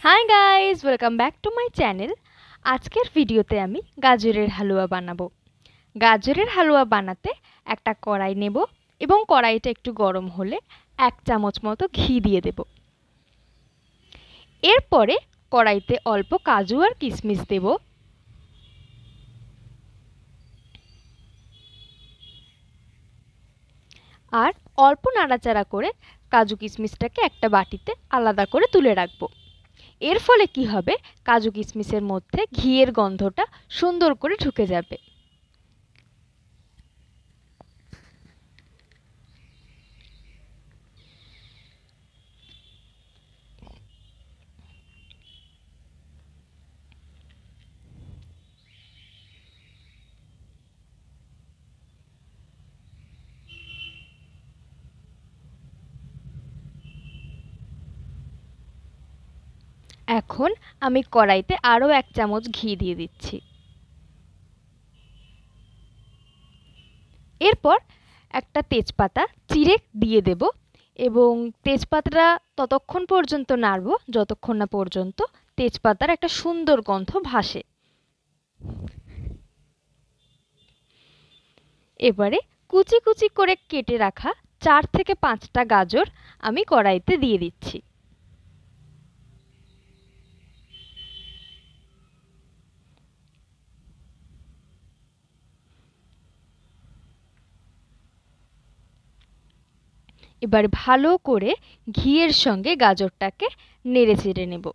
Hi guys, welcome back to my channel. আজকের ভিডিওতে আমি গাজরের হালুয়া বানাবো। গাজরের হালুয়া বানাতে একটা কড়াই নেব এবং কড়াইটা একটু গরম হলে 1 চামচ মতো ঘি দিয়ে দেব। এরপরে কড়াইতে অল্প কাজু আর কিশমিশ দেব। আর অল্প নাড়াচাড়া করে কাজু কিশমিশটাকে একটা বাটিতে আলাদা করে তুলে রাখবো। এর ফলে কি হবে, কাজু কিশমিশের মধ্যে ঘিয়ের গন্ধটা সুন্দর করে ঢুকে যাবে। এখন আমি কড়াইতে আরও 1 চামচ ঘি দিয়ে দিচ্ছি। এরপর একটা তেজপাতা চিড়ে দিয়ে দেব এবং তেজপাতাটা ততক্ষণ পর্যন্ত নাড়ব যতক্ষণ না পর্যন্ত তেজপাতার একটা সুন্দর গন্ধ ভাসে। এবারে কুচি কুচি করে কেটে রাখা 4 থেকে 5টা গাজর আমি কড়াইতে দিয়ে দিচ্ছি। এবার ভালো করে ঘিয়ের সঙ্গে গাজরটাকে নেড়ে চেড়ে নেব।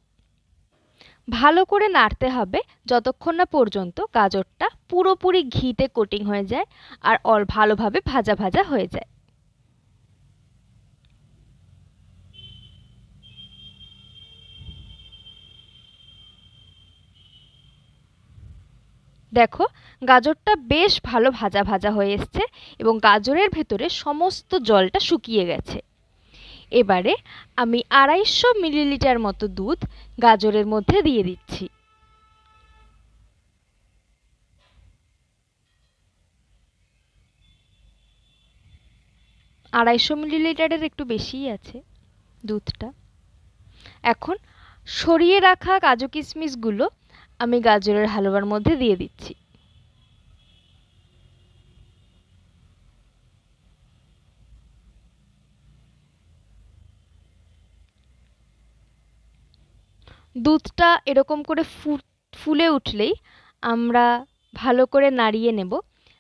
ভালো করে নাড়তে হবে যতক্ষণ না পর্যন্ত গাজরটা পুরোপুরি ঘিতে কোটিং হয়ে যায় আর ভালোভাবে ভাজা ভাজা হয়ে যায়। দেখো, গাজরটা বেশ ভালো ভাজা ভাজা হয়ে এসছে এবং গাজরের ভেতরে সমস্ত জলটা শুকিয়ে গেছে। এবারে আমি 250 মিলিলিটার মতো দুধ গাজরের মধ্যে দিয়ে দিচ্ছি। আড়াইশো মিলিলিটারের একটু বেশিই আছে দুধটা। এখন সরিয়ে রাখা কাজু কিশমিশগুলো আমি গাজরের হালুয়ার মধ্যে দিয়ে দিচ্ছি। দুধটা এরকম করে ফুলে উঠলেই আমরা ভালো করে নাড়িয়ে নেব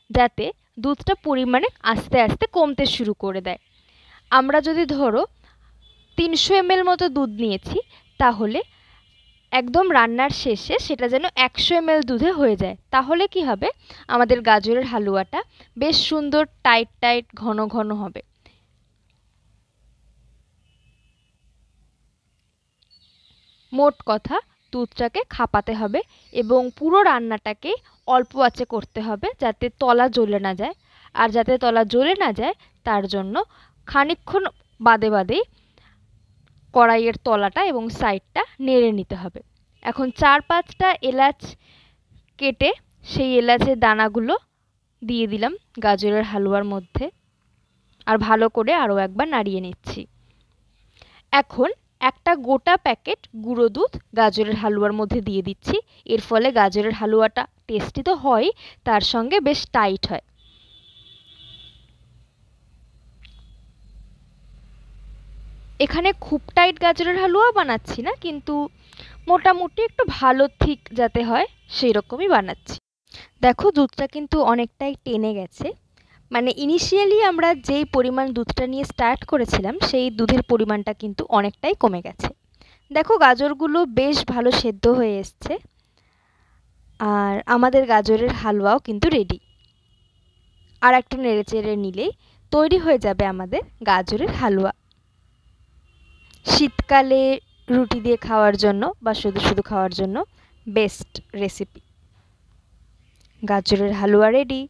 যাতে দুধটা পরিমাণে আস্তে আস্তে কমতে শুরু করে দেয়। আমরা যদি ধরো 300 ml মতো দুধ নিয়েছি, তাহলে একদম রান্নার শেষে সেটা যেন 100 ml দুধে হয়ে যায়। তাহলে কি হবে, আমাদের গাজরের হালুয়াটা বেশ সুন্দর টাইট টাইট ঘন ঘন হবে। মোট কথা, দুধটাকে খাপাতে হবে এবং পুরো রান্নাটাকে অল্প আঁচে করতে হবে যাতে তলা জ্বলে না যায়। আর যাতে তলা জ্বলে না যায় তার জন্য খানিকক্ষণ বাদে বাদেই কড়াইয়ের তলাটা এবং সাইডটা নেড়ে নিতে হবে। এখন 4-5টা এলাচ কেটে সেই এলাচের দানাগুলো দিয়ে দিলাম গাজরের হালুয়ার মধ্যে আর ভালো করে আরও একবার নাড়িয়ে নিচ্ছি। এখন একটা গোটা প্যাকেট গুঁড়ো দুধ গাজরের হালুয়ার মধ্যে দিয়ে দিচ্ছি। এর ফলে গাজরের হালুয়াটা টেস্টি তো হয়, তার সঙ্গে বেশ টাইট হয়। এখানে খুব টাইট গাজরের হালুয়া বানাচ্ছি না, কিন্তু মোটামুটি একটু ভালো ঠিক যাতে হয় সেই রকমই বানাচ্ছি। দেখো, দুধটা কিন্তু অনেকটাই টেনে গেছে। মানে ইনিশিয়ালি আমরা যেই পরিমাণ দুধটা নিয়ে স্টার্ট করেছিলাম সেই দুধের পরিমাণটা কিন্তু অনেকটাই কমে গেছে। দেখো, গাজরগুলো বেশ ভালো সেদ্ধ হয়ে এসছে আর আমাদের গাজরের হালুয়াও কিন্তু রেডি। আর একটু নেড়েচেড়ে নিলেই তৈরি হয়ে যাবে আমাদের গাজরের হালুয়া। শীতকালে রুটি দিয়ে খাওয়ার জন্য বা শুধু শুধু খাওয়ার জন্য বেস্ট রেসিপি। গাজরের হালুয়া রেডি।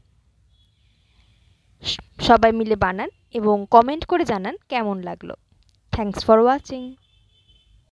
সবাই মিলে বানান এবং কমেন্ট করে জানান কেমন লাগলো। Thanks for watching.